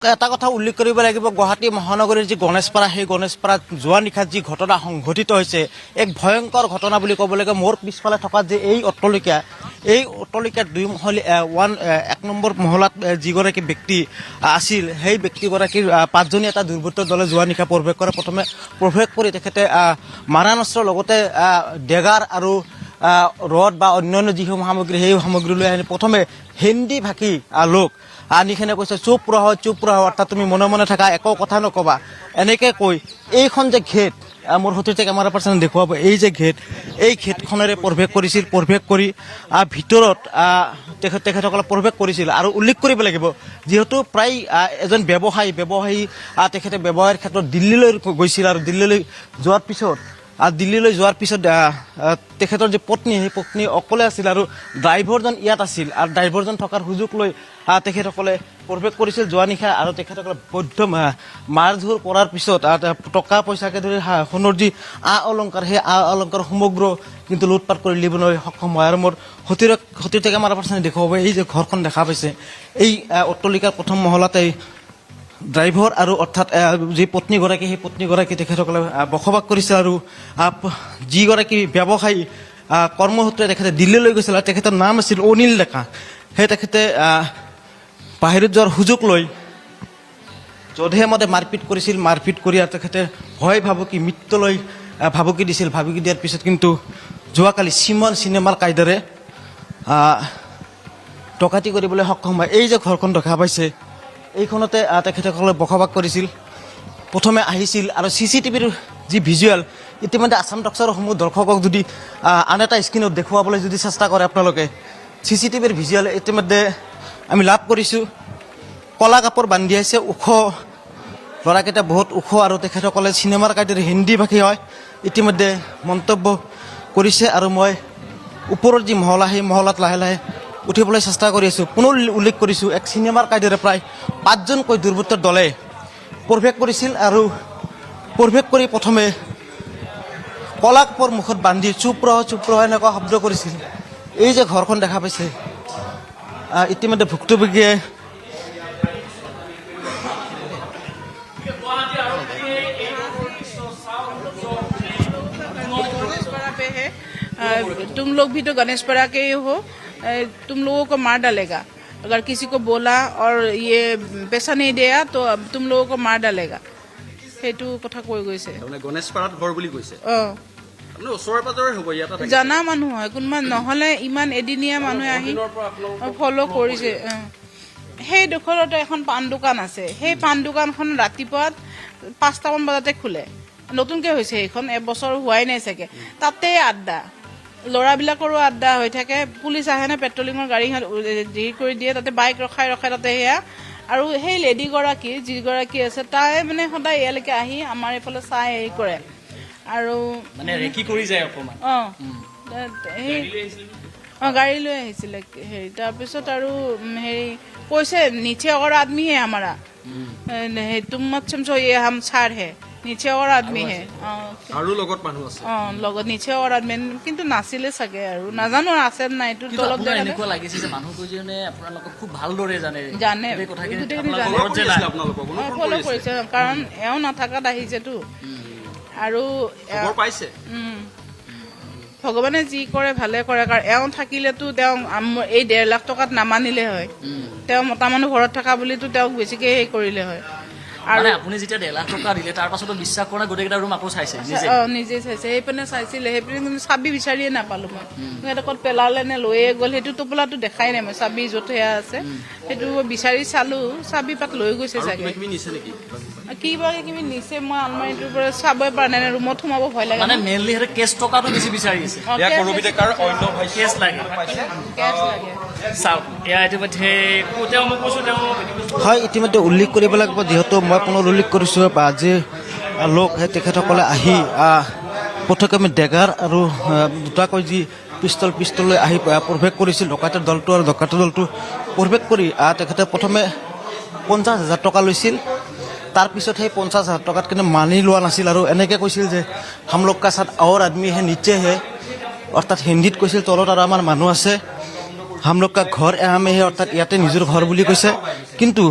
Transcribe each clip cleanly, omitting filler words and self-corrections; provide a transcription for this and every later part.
এটা কথা উল্লেখ কৰিব লাগিব গুৱাহাটী মহানগৰীৰ যি গণেশপাৰা সেই গণেশপাৰাত যোৱা নিশাত যি ঘটনা সংঘটিত হৈছে এক ভয়ংকৰ ঘটনা বুলি ক'ব লাগে। মোৰ পিছফালে থকা যে এই অট্টালিকাত এক নম্বৰ মহলাত যিগৰাকী ব্যক্তি আছিল সেই ব্যক্তিগৰাকীৰ পাঁচজনীয়া এটা দুৰ্বৃত্তৰ দলে যোৱা নিশা প্ৰৱেশ কৰে। প্ৰথমে প্ৰৱেশ কৰি তেখেতে মাৰণাস্ত্ৰৰ লগতে ডেগাৰ আৰু ৰড বা অন্যান্য যিসমূহ সামগ্ৰী সেই সামগ্ৰী লৈ আনি প্ৰথমে হিন্দী ভাষী লোক আনিখেনে কৈছে চুপ ৰহ অৰ্থাৎ তুমি মনে মনে থাকা, একো কথা নকবা, এনেকৈ কৈ এইখন যে ঘেট মোৰ সতীৰ্থ কেমেৰা পাৰ্চনে দেখুৱাব, এই যে ঘেট এই ঘেটখনেৰে প্ৰৱেশ কৰিছিল। প্ৰৱেশ কৰি ভিতৰত তেখেতসকলে প্ৰৱেশ কৰিছিল। আৰু উল্লেখ কৰিব লাগিব যিহেতু প্ৰায় এজন ব্যৱসায়ী তেখেতে ব্যৱসায়ৰ ক্ষেত্ৰত দিল্লীলৈ গৈছিল আৰু দিল্লীলৈ যোৱাৰ পিছত তেখেতৰ যি পত্নী সেই পত্নী অকলে আছিল আৰু ড্ৰাইভাৰজন ইয়াত আছিল আৰু ড্ৰাইভাৰজন থকাৰ সুযোগ লৈ তেখেতসকলে প্ৰৱেশ কৰিছিল যোৱা নিশা। আৰু তেখেতসকলে বৌদ্ধ মাৰধৰ কৰাৰ পিছত টকা পইচাকে ধৰি সোণৰ যি অলংকাৰ সেই অলংকাৰ সমগ্ৰ কিন্তু লুটপাট কৰি লিবলৈ সক্ষম হয়। আৰু মোৰ সতীৰ্থ কেমেৰা পাৰ্চনে দেখুৱাব, এই যে ঘৰখন দেখা পাইছে এই অট্টালিকাৰ প্ৰথম মহলাতে ড্ৰাইভাৰ আৰু অৰ্থাৎ যি পত্নীগৰাকী সেই পত্নীগৰাকী তেখেতসকলে বসবাস কৰিছিল। আৰু যিগৰাকী ব্যৱসায়ী কৰ্মসূত্ৰে তেখেতে দিল্লীলৈ গৈছিল আৰু তেখেতৰ নাম আছিল অনিল ডেকা। সেই তেখেতে বাহিৰত যোৱাৰ সুযোগ লৈ যধে মধে মাৰপিট কৰিছিল। মাৰপিট কৰি আৰু তেখেতে ভয় ভাবুকি মৃত্যুলৈ ভাবুকি দিছিল। ভাবুকি দিয়াৰ পিছত কিন্তু যোৱাকালি চিনেমাৰ কায়দাৰে ডকাইতি কৰিবলৈ সক্ষম হয়। এই যে ঘৰখন দেখা পাইছে এইখনতে তেখেতসকলে বসবাস কৰিছিল। প্ৰথমে আহিছিল আৰু CCTVৰ যি ভিজুৱেল ইতিমধ্যে আছাম টক্সৰ সমূহ দৰ্শকক যদি আন এটা স্ক্ৰীণত দেখুৱাবলৈ যদি চেষ্টা কৰে আপোনালোকে, CCTVৰ ভিজুৱেল ইতিমধ্যে আমি লাভ কৰিছোঁ। কলা কাপোৰ বান্ধি আছে, ওখ ল'ৰাকেইটা বহুত ওখ আৰু তেখেতসকলে চিনেমাৰ কায়দাৰে হিন্দী ভাষী হয় ইতিমধ্যে মন্তব্য কৰিছে। আৰু মই ওপৰৰ যি মহলা সেই মহলাত লাহে লাহে উঠিবলৈ চেষ্টা কৰি আছোঁ। পুনৰ উল্লেখ কৰিছোঁ এক চিনেমাৰ কায়দাৰে প্ৰায় 5জনকৈ দুৰ্বৃত্তৰ দলে প্ৰৱেশ কৰিছিল আৰু প্ৰৱেশ কৰি প্ৰথমে কলা কাপোৰ মুখত বান্ধি চুপ ৰহ এনেকুৱা শব্দ কৰিছিল। এই যে ঘৰখন দেখা পাইছে ইতিমধ্যে ভুক্তভোগীয়ে तुम लोग भी तो गणेशपरा के ही हो, तुम लोगों को मार डालेगा। अगर किसी को बोला और ये पैसा नहीं दिया तो अब तुम लोगों को मार डालेगा। সেইটো কথা কৈ গৈছে। গণেশপাৰাত ঘৰ বুলি কৈছে। ওচৰে পাজৰে হ'ব, ইয়াত জানা মানুহ হয়, কোনোবা নহ'লে ইমান এদিনীয়া মানুহে আহি ফ'ল' কৰিছে। সেই ডোখৰতে এখন পাণ দোকান আছে, সেই পাণ দোকানখন ৰাতিপুৱা 5টামান বজাতে খোলে। নতুনকৈ হৈছে সেইখন, এবছৰ হোৱাই নাই চাগে। তাতে আড্ডা, ল'ৰাবিলাকৰো আড্ডা হৈ থাকে। পুলিচ আহেনে পেট্ৰলিঙৰ গাড়ী হেৰি কৰি দিয়ে, তাতে বাইক ৰখাই তাতে সেয়া। আৰু সেই লেডিগৰাকী যিগৰাকী আছে তাই মানে সদায় ইয়ালৈকে আহি আমাৰ এইফালে চাই হেৰি কৰে আৰু গাড়ী লৈ আহিছিলে হেৰি। তাৰপিছত আৰু হেৰি কৈছে নিচে অগৰ আদমি হে আমাৰা, তুম মত সমঝো ये हम ছাৰ হে, নিচে অগৰ আদমি হে। আৰু লগত মানুহ আছে লগত নিচে অগৰ আদমি কিন্তু নাছিলে চাগে, আৰু নাজানো আছে নাই। এইটো তলত এনেকুৱা লাগিছে যে মানুহকেইজনে আপোনালোকক খুব ভালদৰে জানে ফ'ল' কৰিছে, কাৰণ এওঁ নাথাকাত আহিছেতো। আৰু ভগৱানে যি কৰে ভালে কৰে, কাৰণ এওঁ থাকিলেতো তেওঁ এই 1.5 লাখ টকাত নামানিলে হয়। তেওঁ মতা মানুহ ঘৰত থকা বুলিতো তেওঁক বেছিকে হেৰি কৰিলে হয়। আৰু আপুনি যেতিয়া 1.5 লাখ টকা দিলে তাৰ পাছতো বিশ্বাস কৰা গোটেইকেইটা ৰুম আকৌ চাইছে, নিজে চাইছে। সেইপিনে চাইছিলে, সেইপিনে কিন্তু চাবি বিচাৰিয়ে নাপালো মই। সিহঁতে ক'ত পেলালে নে লৈয়ে গ'ল সেইটো টোপোলাটো দেখাই নাই মই। চাবি য'ত সেয়া আছে সেইটো বিচাৰি চালো, চাবি পাত লৈ গৈছে চাগে। কিবা কিবি নিছে, মই আলমাৰিটোৰ পৰা চাবই পৰা নাই, ৰুমত সোমাব ভয় লাগে। মানে মেইনলি সিহঁতে কেছ টকাটো বেছি বিচাৰি আছে। কেছ লাগে চাওক, এয়া ইতিমধ্যে হয় ইতিমধ্যে উল্লেখ কৰিব লাগিব। যিহেতু মই পুনৰ উল্লেখ কৰিছোঁ যে লোক তেখেতসকলে আহি প্ৰথমে ডেগাৰ আৰু দুটাকৈ যি পিষ্টল লৈ আহি প্ৰৱেশ কৰিছিল ডকাইতৰ দলটো। আৰু ডকাইতৰ দলটো প্ৰৱেশ কৰি তেখেতে প্ৰথমে 50,000 টকা লৈছিল। তাৰপিছত সেই 50,000 টকাত কিন্তু মানি লোৱা নাছিল আৰু এনেকৈ কৈছিল যে হাম লোগ কা সাথ और आदमी है नीचे है, অৰ্থাৎ হিন্দীত কৈছিল তলত আৰু আমাৰ মানুহ আছে। হাম লোগ কা ঘৰ এহামে হে, অৰ্থাৎ ইয়াতে নিজৰ ঘৰ বুলি কৈছে। কিন্তু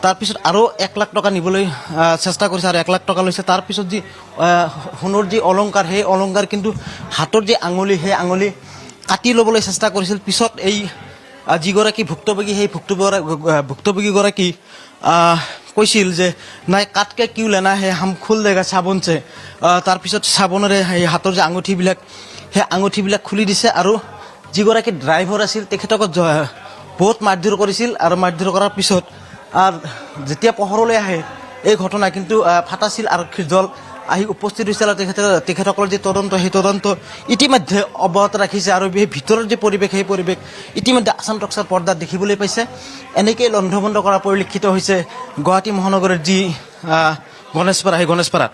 তাৰপিছত আৰু 1 লাখ টকা নিবলৈ চেষ্টা কৰিছে আৰু 1 লাখ টকা লৈছে। তাৰপিছত যি সোণৰ যি অলংকাৰ, সেই অলংকাৰ কিন্তু হাতৰ যি আঙুলি, সেই আঙুলি কাটি ল'বলৈ চেষ্টা কৰিছিল। পিছত এই যিগৰাকী ভুক্তভোগী, সেই ভুক্তভোগীগৰাকী কৈছিল যে নাই কাটকে কিউ লেনা হে হাম খুল দেগা চাবোন চে। তাৰপিছত চাবোনেৰে সেই হাতৰ যে আঙুঠিবিলাক, সেই আঙুঠিবিলাক খুলি দিছে আৰু যিগৰাকী ড্ৰাইভাৰ আছিল তেখেতক বহুত মাৰধৰ কৰিছিল। আৰু মাৰধৰ কৰাৰ পিছত যেতিয়া পোহৰলৈ আহে এই ঘটনা কিন্তু ফাটাছিল আৰক্ষীৰ দল আহি উপস্থিত হৈছিল আৰু তেখেতসকলৰ যি তদন্ত, সেই তদন্ত ইতিমধ্যে অব্যাহত ৰাখিছে। আৰু সেই ভিতৰৰ যি পৰিৱেশ, সেই পৰিৱেশ ইতিমধ্যে আসাম টক্সৰ পৰ্দাত দেখিবলৈ পাইছে। এনেকেই লণ্ডভণ্ড কৰা পৰিলক্ষিত হৈছে গুৱাহাটী মহানগৰৰ যি গণেশপাৰা, সেই গণেশপাৰাত।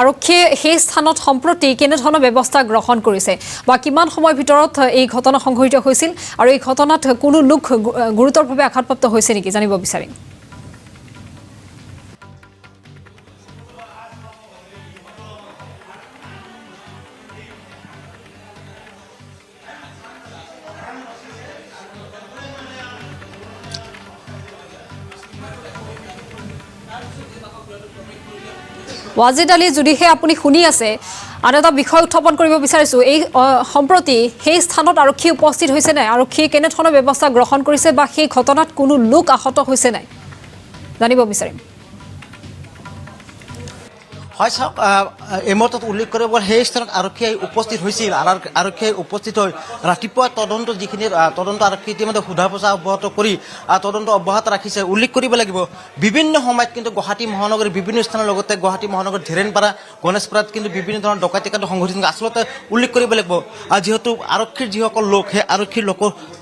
আৰক্ষীয়ে সেই স্থানত সম্প্ৰতি কেনেধৰণৰ ব্যৱস্থা গ্ৰহণ কৰিছে বা কিমান সময়ৰ ভিতৰত এই ঘটনা সংঘটিত হৈছিল আৰু এই ঘটনাত কোনো লোক গুৰুতৰভাৱে আঘাতপ্ৰাপ্ত হৈছে নেকি জানিব বিচাৰিম। ৱাজিদ আলী, যদিহে আপুনি শুনি আছে, আন এটা বিষয় উত্থাপন কৰিব বিচাৰিছোঁ। এই সম্প্ৰতি সেই স্থানত আৰক্ষী উপস্থিত হৈছে নাই, আৰক্ষীয়ে কেনেধৰণৰ ব্যৱস্থা গ্ৰহণ কৰিছে বা সেই ঘটনাত কোনো লোক আহত হৈছে নাই জানিব বিচাৰিম। হয় চাওক, এই মুহূৰ্তত উল্লেখ কৰিব সেই স্থানত আৰক্ষী উপস্থিত হৈছিল। আৰক্ষীয়ে উপস্থিত হৈ ৰাতিপুৱা তদন্ত যিখিনি তদন্ত আৰক্ষী ইতিমধ্যে সোধা পোছা অব্যাহত কৰি তদন্ত অব্যাহত ৰাখিছে। উল্লেখ কৰিব লাগিব বিভিন্ন সময়ত কিন্তু গুৱাহাটী মহানগৰীৰ বিভিন্ন স্থানৰ লগতে গুৱাহাটী মহানগৰীৰ ধীৰেণপাৰা, গণেশপাৰাত কিন্তু বিভিন্ন ধৰণৰ ডকাইতি কাণ্ড সংঘটিত। আচলতে উল্লেখ কৰিব লাগিব যিহেতু আৰক্ষীৰ যিসকল লোক, সেই আৰক্ষীৰ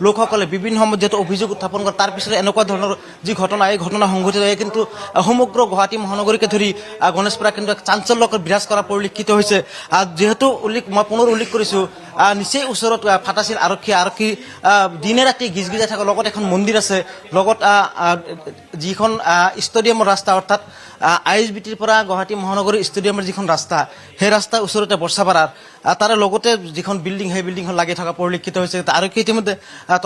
লোকসকলে বিভিন্ন সময়ত যিহেতু অভিযোগ উত্থাপন কৰে, তাৰপিছত এনেকুৱা ধৰণৰ যি ঘটনা, এই ঘটনা সংঘটিত হয়। কিন্তু সমগ্ৰ গুৱাহাটী মহানগৰীকে ধৰি গণেশপাৰা কিন্তু চাঞ্চল্যকৰ বিৰাজ কৰা পৰিলক্ষিত হৈছে। যিহেতু মই পুনৰ উল্লেখ কৰিছোঁ, নিচেই ওচৰত ফাটাছিল আৰক্ষী দিনে ৰাতি গিজগিজাই থাকে। লগত এখন মন্দিৰ আছে, লগত যিখন ষ্টেডিয়ামৰ ৰাস্তা, অৰ্থাৎ ISBTৰ পৰা গুৱাহাটী মহানগৰী ষ্টেডিয়ামৰ যিখন ৰাস্তা, সেই ৰাস্তাৰ ওচৰতে বৰ্ষাপাৰাৰ তাৰে লগতে যিখন বিল্ডিং, সেই বিল্ডিংখন লাগি থকা পৰিলক্ষিত হৈছে। আৰক্ষী ইতিমধ্যে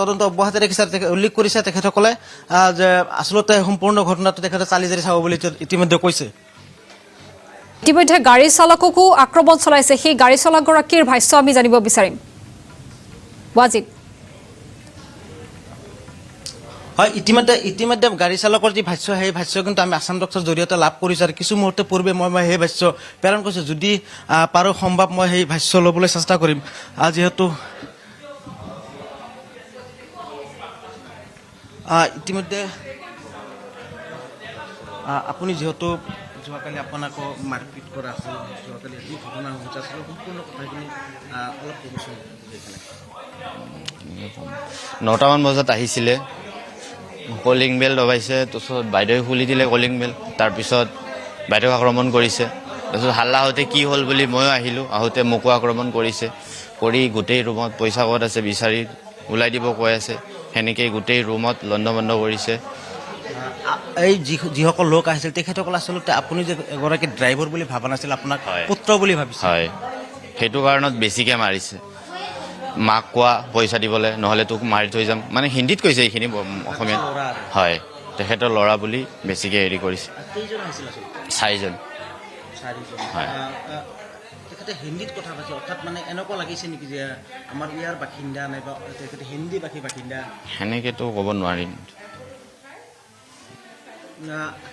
তদন্ত অব্যাহত ৰাখিছে। উল্লেখ কৰিছে তেখেতসকলে যে আচলতে সম্পূৰ্ণ ঘটনাটো তেখেতে চালি জাৰি চাব বুলি ইতিমধ্যে কৈছে। ইতিমধ্যে গাড়ী চালককো আক্ৰমণ চলাইছে, সেই গাড়ী চালকগৰাকীৰ ভাষ্য আমি জানিব বিচাৰিম। ৱাজিদ। হয়, ইতিমধ্যে গাড়ী চালকৰ যি ভাষ্য, সেই ভাষ্য কিন্তু আমি আসাম টক্সৰ জৰিয়তে লাভ কৰিছোঁ। আৰু কিছু মুহূৰ্ত পূৰ্বে মই সেই ভাষ্য প্ৰেৰণ কৰিছোঁ। যদি পাৰোঁ সম্ভৱ মই সেই ভাষ্য ল'বলৈ চেষ্টা কৰিম। যিহেতু ইতিমধ্যে আপুনি যিহেতু যোৱাকালি আপোনাকো মাৰপিট কৰা আছিল, যোৱাকালি যি ঘটনা সংঘটিত আছিল, সম্পূৰ্ণ কথাখিনি অলপ ক'বচোন। 9টামান বজাত আহিছিলে, কলিং বেল দবাইছে, তাৰপিছত বাইদেৱে খুলি দিলে কলিং বেল। তাৰপিছত বাইদেউক আক্ৰমণ কৰিছে। তাৰপিছত হাল্লা হওঁতে কি হ'ল বুলি ময়ো আহিলোঁ, আহোঁতে মোকো আক্ৰমণ কৰিছে। কৰি গোটেই ৰুমত পইচা ক'ত আছে বিচাৰি ওলাই দিব কৈ আছে। সেনেকেই গোটেই ৰুমত লণ্ডভণ্ড কৰিছে। এই যিসকল লোক আহিছিল তেখেতসকল আচলতে আপুনি যে এগৰাকী ড্ৰাইভাৰ বুলি ভাবা নাছিল, আপোনাক পুত্ৰ বুলি ভাবিছে। হয়, সেইটো কাৰণত বেছিকৈ মাৰিছে। মাক কোৱা পইচা দিবলৈ, নহ'লে তোক মাৰি থৈ যাম, মানে হিন্দীত কৈছে এইখিনি, অসমীয়াত হয়। তেখেতৰ ল'ৰা বুলি বেছিকৈ হেৰি কৰিছে। 4জন। হয়। তেখেতে হিন্দীত কথা পাতিছে, অৰ্থাৎ মানে এনেকুৱা লাগিছে নেকি যে আমাৰ ইয়াৰ বাসিন্দা নাইবা তেখেতে হিন্দী বাসিন্দা? সেনেকৈতো ক'ব নোৱাৰিম।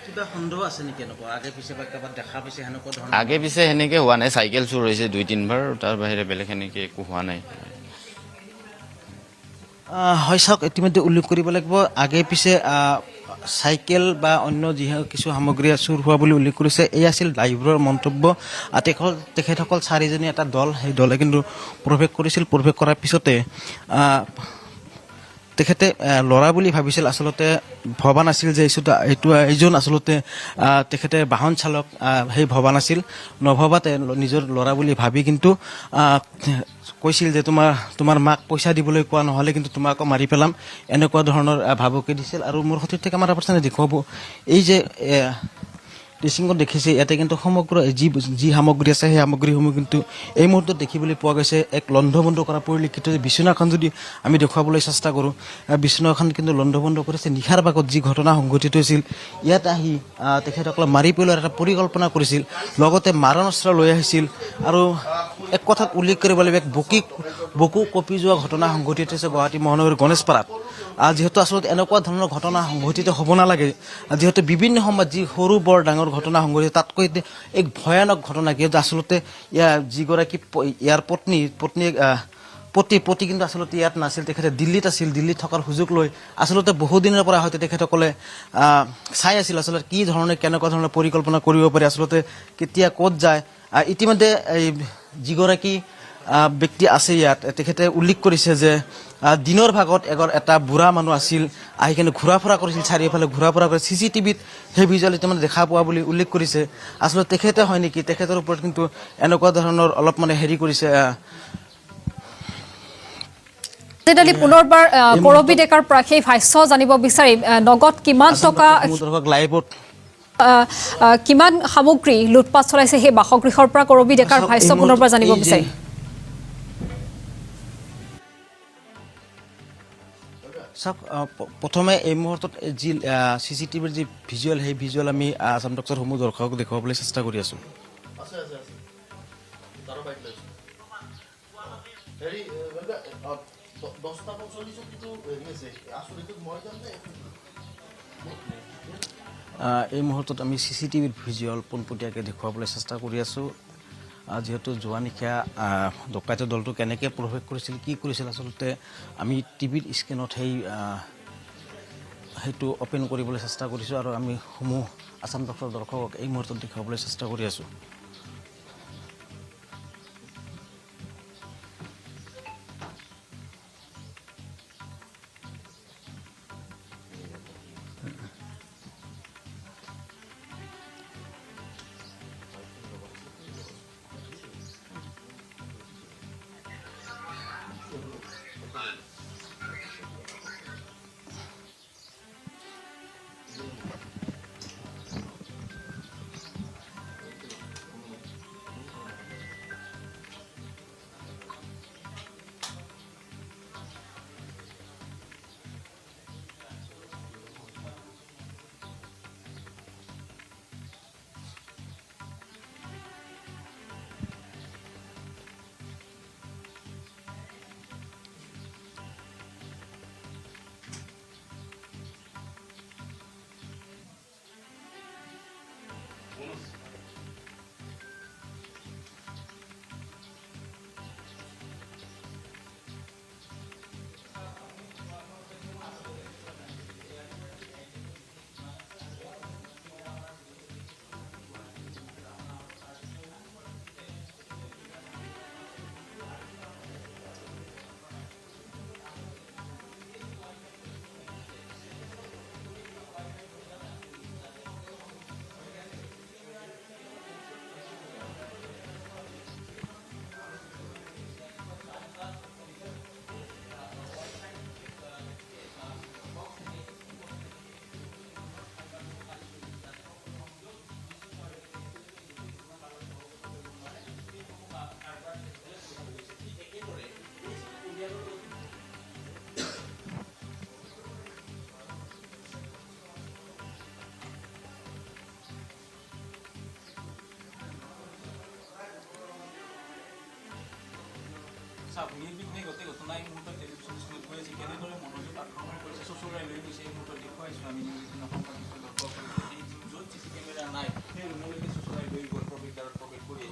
কিবা সন্দেহ আছে নেকি এনেকুৱা আগে পিছে বা কাৰোবাক দেখা পাইছে সেনেকুৱা ধৰণৰ? আগে পিছে সেনেকৈ হোৱা নাই, চাইকেল চুৰ হৈছে 2-3বাৰ, তাৰ বাহিৰে বেলেগ সেনেকৈ একো হোৱা নাই। হয় চাওক, ইতিমধ্যে উল্লেখ কৰিব লাগিব আগে পিছে চাইকেল বা অন্য যি কিছু সামগ্ৰী চুৰ হোৱা বুলি উল্লেখ কৰিছে। এই আছিল ড্ৰাইভাৰৰ মন্তব্য। তেখেতসকল 4জনীয়া এটা দল, সেই দলে কিন্তু প্ৰৱেশ কৰিছিল। প্ৰৱেশ কৰাৰ পিছতে তেখেতে ল'ৰা বুলি ভাবিছিল, আচলতে ভবা নাছিল যে এইজন আচলতে তেখেতে বাহন চালক, সেই ভবা নাছিল। নভবাতে নিজৰ ল'ৰা বুলি ভাবি কিন্তু কৈছিল যে তোমাৰ মাক পইচা দিবলৈ কোৱা, নহ'লে কিন্তু তোমাক মাৰি পেলাম, এনেকুৱা ধৰণৰ ভাবুকি দিছিল। আৰু মোৰ সঠিক আমাৰ অৱস্থানে দেখুৱাব এই যে ড্ৰেছিংখন দেখিছে ইয়াতে কিন্তু সমগ্ৰ যি সামগ্ৰী আছে সেই সামগ্ৰীসমূহ কিন্তু এই মুহূৰ্তত দেখিবলৈ পোৱা গৈছে এক লণ্ডভণ্ড কৰা পৰিলক্ষিত বিচনাখন যদি আমি দেখুৱাবলৈ চেষ্টা কৰোঁ বিচনাখন কিন্তু লণ্ডভণ্ড কৰিছে নিশাৰ ভাগত যি ঘটনা সংঘটিত হৈছিল ইয়াত আহি তেখেতসকলক মাৰি পেলোৱাৰ এটা পৰিকল্পনা কৰিছিল লগতে মাৰণাস্ত্ৰ লৈ আহিছিল আৰু এক কথাত উল্লেখ কৰিব লাগিব এক বুকু কঁপি যোৱা ঘটনা সংঘটিত হৈছে গুৱাহাটী মহানগৰীৰ গণেশপাৰাত যিহেতু আচলতে এনেকুৱা ধৰণৰ ঘটনা সংঘটিত হ'ব নালাগে যিহেতু বিভিন্ন সময়ত যি সৰু বৰ ডাঙৰ ঘটনা সংঘটিত তাতকৈ এক ভয়ানক ঘটনা কিন্তু আচলতে যিগৰাকী ইয়াৰ পতি কিন্তু আচলতে ইয়াত নাছিল তেখেতে দিল্লীত আছিল দিল্লীত থকাৰ সুযোগ লৈ আচলতে বহুদিনৰ পৰা হয়তো তেখেতসকলে চাই আছিল আচলতে কি ধৰণে কেনেকুৱা ধৰণৰ পৰিকল্পনা কৰিব পাৰি আচলতে কেতিয়া ক'ত যায় ইতিমধ্যে যিগৰাকী ব্যক্তি আছে ইয়াত তেখেতে উল্লেখ কৰিছে যে দিনৰ ভাগত এটা বুঢ়া মানুহ আছিল আহি কিনে ঘূৰা ফুৰা কৰিছিল চাৰিওফালে ঘূৰা ফুৰা কৰি CCTVত সেই ভিজুৱেল ইতিমধ্যে দেখা পোৱা বুলি উল্লেখ কৰিছে আচলতে তেখেতে হয় নেকি তেখেতৰ ওপৰত কিন্তু এনেকুৱা ধৰণৰ অলপ মানে হেৰি কৰিছে পুনৰবাৰ কৰবী ডেকাৰ পৰা সেই ভাষ্য জানিব বিচাৰিম নগদ কিমান টকা লাইভত কিমান সামগ্ৰী লুটপাট চলাইছে সেই বাসগৃহৰ পৰা কৰবী ডেকাৰ ভাষ্য পুনৰবাৰ জানিব বিচাৰিম চাওক প্ৰথমে এই মুহূৰ্তত যি CCTVৰ যি ভিজুৱেল সেই ভিজুৱেল আমি আসাম ডক্টৰসমূহ দৰ্শকক দেখুৱাবলৈ চেষ্টা কৰি আছোঁ এই মুহূৰ্তত আমি CCTVৰ ভিজুৱেল পোনপটীয়াকৈ দেখুৱাবলৈ চেষ্টা কৰি আছোঁ যিহেতু যোৱা নিশা ডকাইত দলটো কেনেকৈ প্ৰৱেশ কৰিছিল কি কৰিছিল আচলতে আমি টিভিৰ স্ক্ৰীণত সেইটো অপেন কৰিবলৈ চেষ্টা কৰিছোঁ আৰু আমি সমূহ আসাম ডক্টৰ দৰ্শকক এই মুহূৰ্তত দেখুৱাবলৈ চেষ্টা কৰি আছোঁ নিৰ্বিঘ্নে গোটেই ঘটনা এই মুহূৰ্তত টেলিভিশ্যন স্ক্ৰীণত হৈ আছে কেনেদৰে মনোযোগ আক্ৰমণ কৰিছে চচুৰাই লৈ গৈছে এই মুহূৰ্তত দেখুৱাইছোঁ আমি নিৰ্বিঘ্ন সংবাদ দৰ্শক য'ত CC কেমেৰা নাই সেই ৰুমলৈকে চচুৰাই লৈ গ'ল প্ৰৱেশদ্বাৰত প্ৰৱেশ কৰি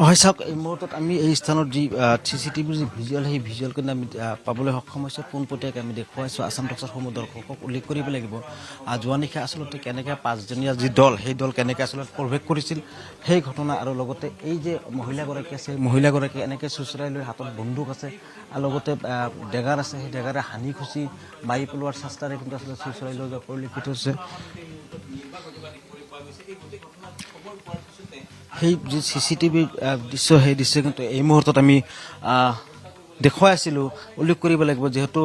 হয় চাওক এই মুহূৰ্তত আমি এই স্থানত যি CCTVৰ যি ভিজুৱেল সেই ভিজুৱেল কিন্তু আমি পাবলৈ সক্ষম হৈছোঁ পোনপটীয়াকৈ আমি দেখুৱাইছোঁ আসাম ডক্টৰসমূহ দৰ্শকক উল্লেখ কৰিব লাগিব যোৱা নিশা আচলতে কেনেকৈ 5জনীয়া যি দল সেই দল কেনেকৈ আচলতে প্ৰৱেশ কৰিছিল সেই ঘটনা আৰু লগতে এই যে মহিলাগৰাকী আছে মহিলাগৰাকী এনেকৈ চুচৰাই লৈ হাতত বন্দুক আছে আৰু লগতে ডেগাৰ আছে সেই ডেগাৰে হানি খুচি মাৰি পেলোৱাৰ চেষ্টাৰে কিন্তু আচলতে চুচৰাই লৈ যোৱা পৰিলক্ষিত হৈছে সেই যি CCTV দৃশ্য সেই দৃশ্য কিন্তু এই মুহূৰ্তত আমি দেখুৱাই আছিলোঁ উল্লেখ কৰিব লাগিব যিহেতু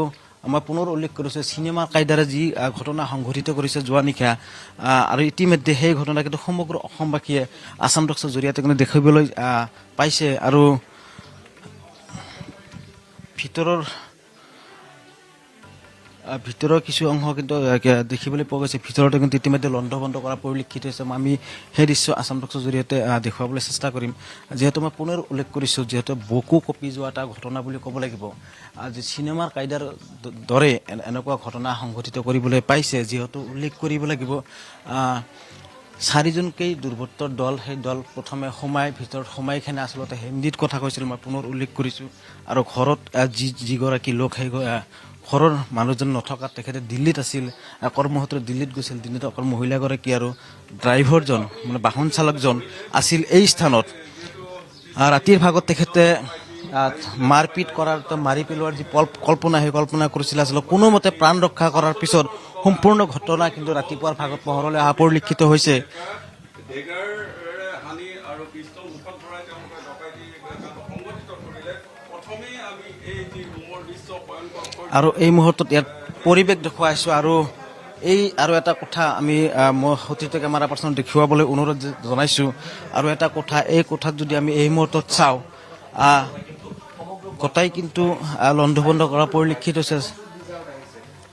মই পুনৰ উল্লেখ কৰিছোঁ চিনেমাৰ কায়দাৰে যি ঘটনা সংঘটিত কৰিছে যোৱা নিশা আৰু ইতিমধ্যে সেই ঘটনা কিন্তু সমগ্ৰ অসমবাসীয়ে আছাম টক্সৰ জৰিয়তে কিন্তু দেখিবলৈ পাইছে আৰু ভিতৰৰ কিছু অংশ কিন্তু দেখিবলৈ পোৱা গৈছে ভিতৰতে কিন্তু ইতিমধ্যে লণ্ড ভণ্ড কৰা পৰিলক্ষিত হৈছে আমি সেই দৃশ্য আছাম টক্সৰ জৰিয়তে দেখুৱাবলৈ চেষ্টা কৰিম যিহেতু মই পুনৰ উল্লেখ কৰিছোঁ যিহেতু বুকু কঁপি যোৱা এটা ঘটনা বুলি ক'ব লাগিব আজি চিনেমাৰ কায়দাৰ দৰে এনেকুৱা ঘটনা সংঘটিত কৰিবলৈ পাইছে যিহেতু উল্লেখ কৰিব লাগিব 4জনকেই দুৰ্বৃত্তৰ দল সেই দল প্ৰথমে ভিতৰত সোমাইখিনি আচলতে হিন্দীত কথা কৈছিল মই পুনৰ উল্লেখ কৰিছোঁ আৰু ঘৰত যিগৰাকী লোক সেই ঘৰৰ মানুহজন নথকা তেখেতে দিল্লীত আছিল কৰ্মসূত্ৰে দিল্লীত গৈছিল দিল্লীত অকল মহিলাগৰাকী আৰু ড্ৰাইভাৰজন মানে বাহন চালকজন আছিল এই স্থানত ৰাতিৰ ভাগত তেখেতে মাৰপিট কৰাৰ মাৰি পেলোৱাৰ যি কল্পনা সেই কল্পনা কৰিছিল আচলতে কোনোমতে প্ৰাণ ৰক্ষা কৰাৰ পিছত সম্পূৰ্ণ ঘটনা কিন্তু ৰাতিপুৱাৰ ভাগত পোহৰলৈ অহা পৰিলক্ষিত হৈছে আৰু এই মুহূৰ্তত ইয়াত পৰিৱেশ দেখুৱাইছোঁ আৰু এটা কথা আমি মই সতীৰ্থ কেমেৰা পাৰ্চন দেখুৱাবলৈ অনুৰোধ জনাইছোঁ আৰু এটা কথা এই কথাত যদি আমি এই মুহূৰ্তত চাওঁ গোটাই কিন্তু লণ্ডভণ্ড কৰা পৰিলক্ষিত হৈছে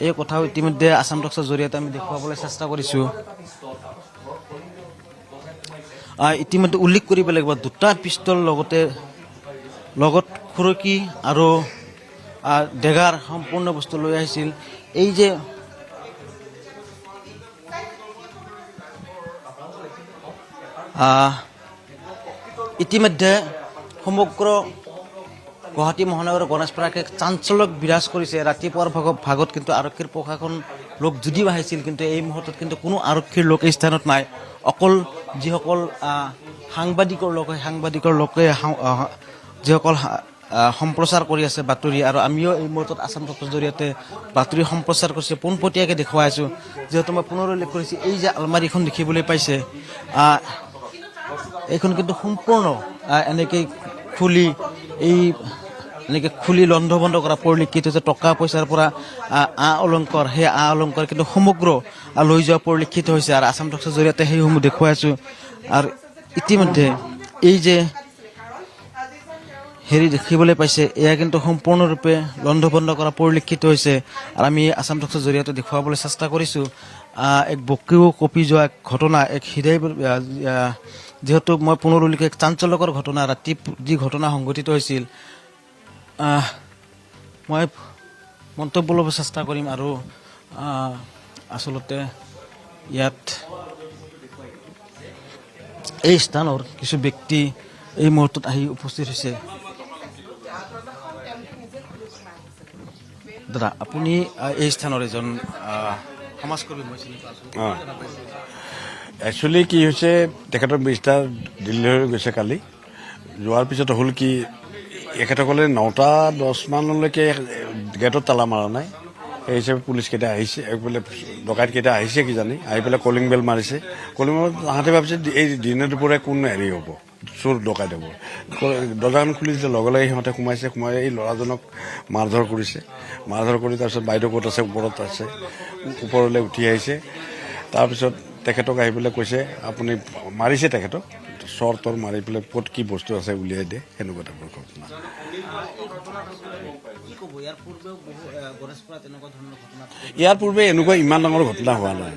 এই কথাও ইতিমধ্যে আছাম টক্সৰ জৰিয়তে আমি দেখুৱাবলৈ চেষ্টা কৰিছোঁ ইতিমধ্যে উল্লেখ কৰিব লাগিব 2টা পিষ্টল লগত খুৰকী আৰু ডেগাৰ সম্পূৰ্ণ বস্তু লৈ আহিছিল এই যে ইতিমধ্যে সমগ্ৰ গুৱাহাটী মহানগৰৰ গণেশপাৰাকে চাঞ্চল্যক বিৰাজ কৰিছে ৰাতিপুৱাৰ ভাগত কিন্তু আৰক্ষীৰ প্ৰশাসন লোক যদিও আহিছিল কিন্তু এই মুহূৰ্তত কিন্তু কোনো আৰক্ষীৰ লোক এই স্থানত নাই অকল যিসকল সাংবাদিকৰ লোকে যিসকল সম্প্ৰচাৰ কৰি আছে বাতৰি আৰু আমিও এই মুহূৰ্তত আছাম টক্সৰ জৰিয়তে বাতৰি সম্প্ৰচাৰ কৰিছে পোনপটীয়াকৈ দেখুৱাই আছোঁ যিহেতু মই পুনৰ উল্লেখ কৰিছোঁ এই যে আলমাৰীখন দেখিবলৈ পাইছে এইখন কিন্তু সম্পূৰ্ণ এনেকৈ খুলি লণ্ডভণ্ড কৰা পৰিলক্ষিত হৈছে টকা পইচাৰ পৰা অলংকাৰ সেই অলংকাৰ কিন্তু সমগ্ৰ লৈ যোৱা পৰিলক্ষিত হৈছে আৰু আছাম টক্সৰ জৰিয়তে সেইসমূহ দেখুৱাই আছোঁ আৰু ইতিমধ্যে এই যে দেখিবলৈ পাইছে এয়া কিন্তু সম্পূৰ্ণৰূপে লণ্ডভণ্ড কৰা পৰিলক্ষিত হৈছে আৰু আমি আছাম টক্সৰ জৰিয়তে দেখুৱাবলৈ চেষ্টা কৰিছোঁ এক বুকু কঁপি যোৱা ঘটনা এক হৃদয় যিহেতু মই পুনৰ উল্লেখ এক চাঞ্চল্যকৰ ঘটনা ৰাতি যি ঘটনা সংঘটিত হৈছিল মই মন্তব্য ল'ব চেষ্টা কৰিম আৰু আচলতে ইয়াত এই স্থানৰ কিছু ব্যক্তি এই মুহূৰ্তত আহি উপস্থিত হৈছে দাদা আপুনি এই স্থানৰ এজন সমাজকৰ্মী একচুৱেলি কি হৈছে তেখেতৰ বিস্তাৰ দিল্লী হৈ গৈছে কালি যোৱাৰ পিছত হ'ল কি এখেতসকলে 9টা 10 মানলৈকে গেটত তালা মাৰা নাই সেই হিচাপে পুলিচকেইটা আহিছে এইফালে ডকাইতকেইটা আহিছে কিজানি আহি পেলাই কলিং বেল মাৰিছে কলিং বেল তাহাঁতে ভাবিছে এই দিনে দুপৰীয়া কোন হেৰি হ'ব চোৰ ডকাইত হ'ব দৰ্জাখন খুলি দিলে লগে লগে সিহঁতে সোমাই এই ল'ৰাজনক মাৰধৰ কৰি তাৰপিছত বাইদেউ ক'ত আছে ওপৰত আছে ওপৰলৈ উঠি আহিছে তাৰপিছত তেখেতক আহি পেলাই কৈছে আপুনি মাৰিছে তেখেতক চৰ মাৰি পেলাই ক'ত কি বস্তু আছে উলিয়াই দিয়ে সেনেকুৱা টাইপৰ ঘটনা ইয়াৰ পূৰ্বে এনেকুৱা ইমান ডাঙৰ ঘটনা হোৱা নাই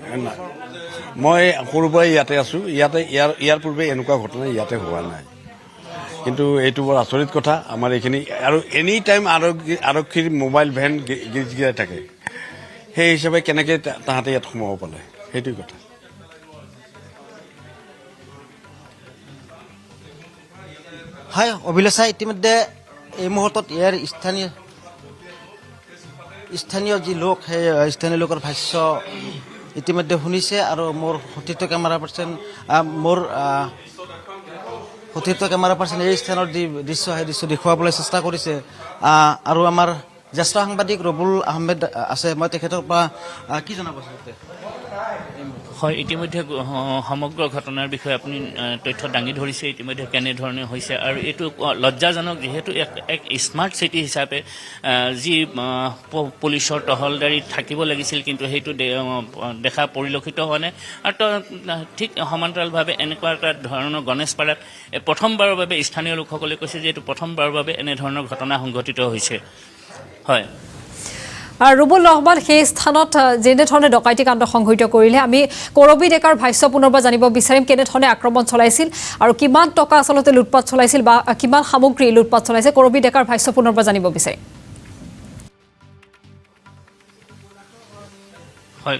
মই সৰুৰ পৰাই ইয়াতে আছোঁ ইয়াৰ পূৰ্বে এনেকুৱা ঘটনা ইয়াতে হোৱা নাই কিন্তু এইটো বৰ আচৰিত কথা আমাৰ এইখিনি আৰু এনি টাইম আৰক্ষীৰ মোবাইল ভেন গিৰাই থাকে সেই হিচাপে কেনেকৈ তাহাঁতে ইয়াত সোমাব পালে সেইটোৱে কথা হয় অভিলাষা ইতিমধ্যে এই মুহূৰ্তত ইয়াৰ স্থানীয় যি লোক সেই স্থানীয় লোকৰ ভাষ্য ইতিমধ্যে শুনিছে আৰু মোৰ সতীৰ্থ কেমেৰা পাৰ্চন এই স্থানৰ যি দৃশ্য সেই দৃশ্য দেখুৱাবলৈ চেষ্টা কৰিছে আৰু আমাৰ জ্যেষ্ঠ সাংবাদিক ৰবুল আহমেদ আছে, মই তেখেতৰ পৰা কি জনাব আচলতে? হয়, ইতিমধ্যে সমগ্ৰ ঘটনাৰ বিষয়ে আপুনি তথ্য দাঙি ধৰিছে, ইতিমধ্যে কেনেধৰণে হৈছে আৰু এইটো লজ্জাজনক, যিহেতু এক স্মাৰ্ট চিটি হিচাপে যি পুলিচৰ টহলদাৰী থাকিব লাগিছিল, কিন্তু সেইটো দেখা পৰিলক্ষিত হোৱা নাই। আৰু ঠিক সমান্তৰালভাৱে এনেকুৱা এটা ধৰণৰ গণেশপাৰাত প্ৰথমবাৰৰ বাবে স্থানীয় লোকসকলে কৈছে যে এইটো প্ৰথমবাৰৰ বাবে এনেধৰণৰ ঘটনা সংঘটিত হৈছে। হয়, ৰুবুল ৰহমান, সেই স্থানত যেনেধৰণে ডকাইতি কাণ্ড সংঘটিত কৰিলে, আমি কৰবী ডেকাৰ ভাষ্য পুনৰবাৰ জানিব বিচাৰিম। কেনেধৰণে আক্ৰমণ চলাইছিল আৰু কিমান টকা আচলতে লুটপাট চলাইছিল বা কিমান সামগ্ৰী লুটপাট চলাইছে, কৰবী ডেকাৰ ভাষ্য পুনৰবাৰ জানিব বিচাৰিম। হয়,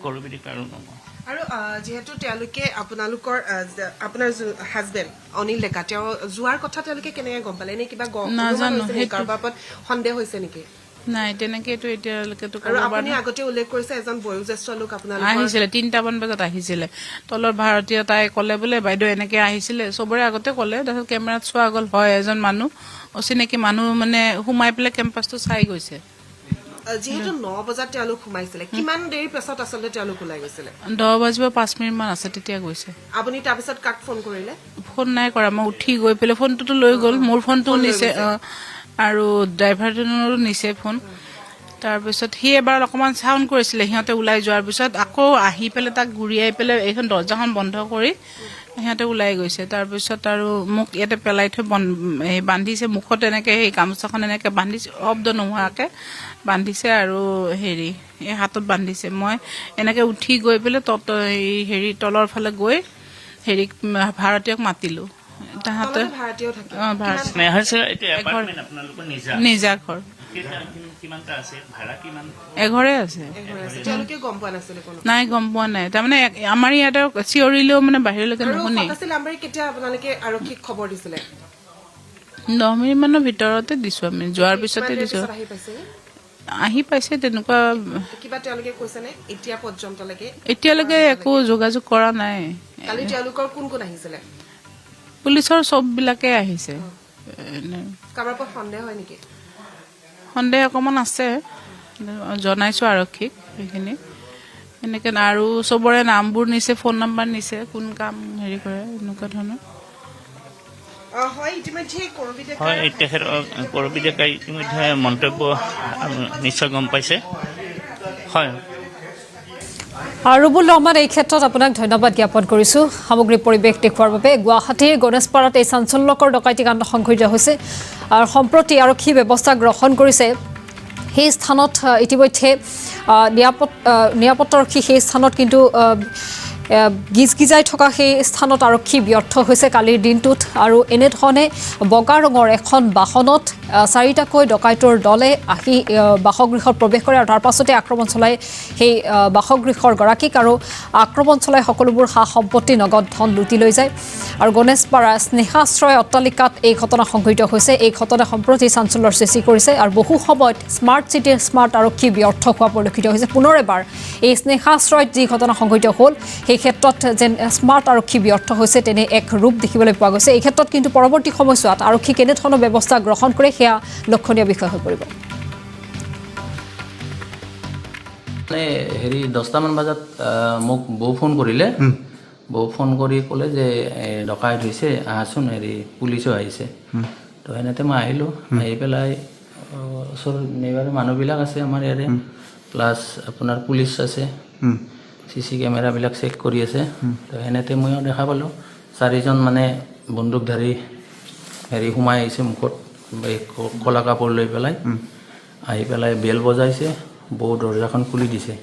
কৰবী ডেকাৰ আৰু যিহেতু তেওঁলোকে আপোনাৰ হাজবেণ্ড অনিল ডেকা, তেওঁ যোৱাৰ কথা তেওঁলোকে কেনেকৈ গম পালে? এনে কিবা নাজানো, কাৰোবাৰ ওপৰত সন্দেহ হৈছে নেকি? নাই, তেনেকেতো এতিয়ালৈকেতো আৰু আপুনি আগতে উল্লেখ কৰিছে এজন বয়োজ্যেষ্ঠ লোক আপোনালোকৰ আহিছিলে, 3টামান বজাত আহিছিলে। তলৰ ভাৰতীয় তাই ক'লে বোলে বাইদেউ এনেকে আহিছিলে, চবৰে আগতে ক'লে। তাৰপিছত কেমেৰাত চোৱা গ'ল, হয় এজন মানুহ, অচিনাকি মানুহ মানে সোমাই পেলাই কেম্পাছটো চাই গৈছে। যিহেতু 9 বজাত তেওঁলোক সোমাইছিলে, কিমান দেৰি পাছত আচলতে তেওঁলোক ওলাই গৈছিলে? 10:05 আছে তেতিয়া গৈছে। আপুনি তাৰপিছত কাক ফোন কৰিলে? ফোন নাই কৰা, মই উঠি গৈ পেলাই ফোনটোতো লৈ গ'ল, মোৰ ফোনটোও নিছে আৰু ড্ৰাইভাৰজনৰো নিছে ফোন। তাৰপিছত সি এবাৰ অকণমান চাউণ্ড কৰিছিলে, সিহঁতে ওলাই যোৱাৰ পিছত আকৌ আহি পেলাই তাক ঘূৰিয়াই পেলাই এইখন দৰ্জাখন বন্ধ কৰি সিহঁতে ওলাই গৈছে। তাৰপিছত আৰু মোক ইয়াতে পেলাই থৈ বান্ধিছে, মুখত এনেকৈ সেই গামোচাখন এনেকৈ বান্ধিছে, শব্দ নোহোৱাকৈ বান্ধিছে আৰু এই হাতত বান্ধিছে। মই এনেকৈ উঠি গৈ পেলাই তলৰ ফালে গৈ ভাৰতীয়ক মাতিলোঁ। তাহাঁতে নিজা ঘৰ এঘৰে আছে। তেওঁলোকে গম পোৱা নাছিলে কোনো? নাই, গম পোৱা নাই। তাৰমানে আমাৰ ইয়াতে চিঞৰিলেও মানে বাহিৰলৈকে নুশুনে। কেতিয়া আপোনালোকে আৰক্ষীক খবৰ দিছিলে? 10 মিনিটমানৰ ভিতৰতে দিছো আমি, যোৱাৰ পিছতে দিছো। আহি পাইছে তেনেকুৱা। কিবা তেওঁলোকে কৈছে নে এতিয়া পৰ্যন্তলৈকে? এতিয়ালৈকে একো যোগাযোগ কৰা নাই। কালি তেওঁলোকৰ কোন কোন আহিছিলে? পুলিচৰ চববিলাকে আহিছে। কাৰোবাৰ ওপৰত সন্দেহ হয় নেকি? সন্দেহ অকণমান আছে, জনাইছোঁ আৰক্ষীক সেইখিনি। এনেকৈ আৰু চবৰে নামবোৰ নিছে, ফোন নাম্বাৰ নিছে, কোন কাম কৰে, এনেকুৱা ধৰণৰ। হয়, তেখেত কৰবী ডেকাই ইতিমধ্যে মন্তব্য নিশ্চয় গম পাইছে। হয়, ৰুবুল ৰহমান, এই ক্ষেত্ৰত আপোনাক ধন্যবাদ জ্ঞাপন কৰিছোঁ সামগ্ৰিক পৰিৱেশ দেখুওৱাৰ বাবে। গুৱাহাটীৰ গণেশপাৰাত এই চাঞ্চল্যকৰ ডকাইতি কাণ্ড সংঘটিত হৈছে আৰু সম্প্ৰতি আৰক্ষী ব্যৱস্থা গ্ৰহণ কৰিছে। সেই স্থানত ইতিমধ্যে নিৰাপত্তাৰক্ষী সেই স্থানত কিন্তু গিজগিজাই থকা সেই স্থানত আৰক্ষী ব্যৰ্থ হৈছে কালিৰ দিনটোত। আৰু এনেধৰণে বগা ৰঙৰ এখন বাহনত 4টাকৈ ডকাইতৰ দলে আহি বাসগৃহত প্ৰৱেশ কৰে আৰু তাৰ পাছতে আক্ৰমণ চলাই সেই বাসগৃহৰ গৰাকীক আৰু আক্ৰমণ চলাই সকলোবোৰ সা সম্পত্তি, নগদ ধন লুটি লৈ যায়। আৰু গণেশপাৰা স্নেহাশ্ৰয় অট্টালিকাত এই ঘটনা সংঘটিত হৈছে। এই ঘটনা সম্প্ৰতি চাঞ্চল্যৰ সৃষ্টি কৰিছে আৰু বহু সময়ত স্মাৰ্ট চিটিৰ স্মাৰ্ট আৰক্ষী ব্যৰ্থ হোৱা পৰিলক্ষিত হৈছে। পুনৰ এবাৰ এই স্নেহাশ্ৰয়ত যি ঘটনা সংঘটিত হ'ল, সেই ক্ষেত্ৰত যেন স্মাৰ্ট আৰক্ষী ব্যৰ্থ হৈছে তেনে এক ৰূপ দেখিবলৈ পোৱা গৈছে। এই ক্ষেত্ৰত কিন্তু পৰৱৰ্তী সময়ছোৱাত আৰক্ষী কেনেধৰণৰ ব্যৱস্থা গ্ৰহণ কৰে সেয়া লক্ষণীয় বিষয় হৈ পৰিব। মানে 10টামান বজাত মোক বৌ ফোন কৰিলে। বৌ ফোন কৰি ক'লে যে ডকাইত হৈছে, আহাচোন, পুলিচো আহিছে। তো সেনেতে মই আহিলোঁ। আহি পেলাই ওচৰৰ নেবাৰৰ মানুহবিলাক আছে আমাৰ ইয়াৰে, প্লাছ আপোনাৰ পুলিচ আছে, CC কেমেৰাবিলাক চেক কৰি আছে। তো সেনেতে ময়ো দেখা পালোঁ 4জন মানে বন্দুকধাৰী সোমাই আহিছে মুখত, ক'লা কাপোৰ লৈ পেলাই আহি পেলাই বেল বজাইছে। বৌ দৰ্জাখন খুলি দিছে।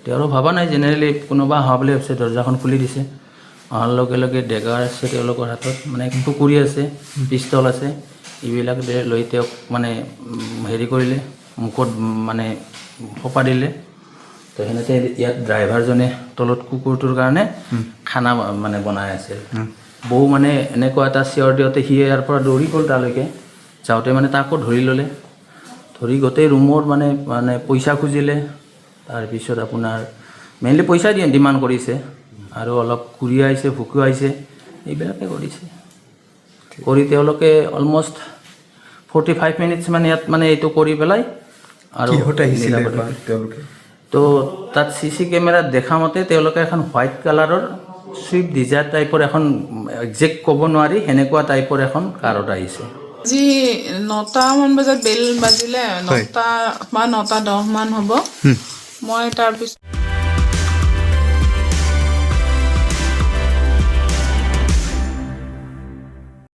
তেওঁ ভবা নাই জেনেৰেলি কোনোবা অহা বুলি ভাবিছে, দৰ্জাখন খুলি দিছে। অহাৰ লগে লগে ডেগাৰ আছে তেওঁলোকৰ হাতত, মানে টুকুৰি আছে, পিষ্টল আছে, এইবিলাক লৈ তেওঁক মানে কৰিলে, মুখত মানে সোপা দিলে। তো সেনেতে ইয়াত ড্ৰাইভাৰজনে তলত কুকুৰটোৰ কাৰণে খানা মানে বনাই আছে। বৌ মানে এনেকুৱা এটা চিঞৰ দিওঁতে সি ইয়াৰ পৰা দৌৰি গ'ল তালৈকে। যাওঁতে মানে তাকো ধৰি ল'লে, ধৰি গোটেই ৰুমৰ মানে পইচা খুজিলে। তাৰপিছত আপোনাৰ মেইনলি পইচা ডিমাণ্ড কৰিছে আৰু অলপ কুৰিয়াইছে, ভুকুৱাইছে, এইবিলাকে কৰিছে। কৰি তেওঁলোকে অলমষ্ট 45 মিনিটছ মানে ইয়াত মানে এইটো কৰি পেলাই আৰু তো তাত CC কেমেৰাত দেখা মতে তেওঁলোকে এখন হোৱাইট কালাৰৰ ছুইফ্ট ডিজায়াৰ টাইপৰ এখন একজেক্ট ক'ব নোৱাৰি সেনেকুৱা টাইপৰ এখন কাৰত আহিছে আজি 9টামান বজাত বেল বাজিলে 9টা বা 9:10 মান হ'ব মই তাৰপিছত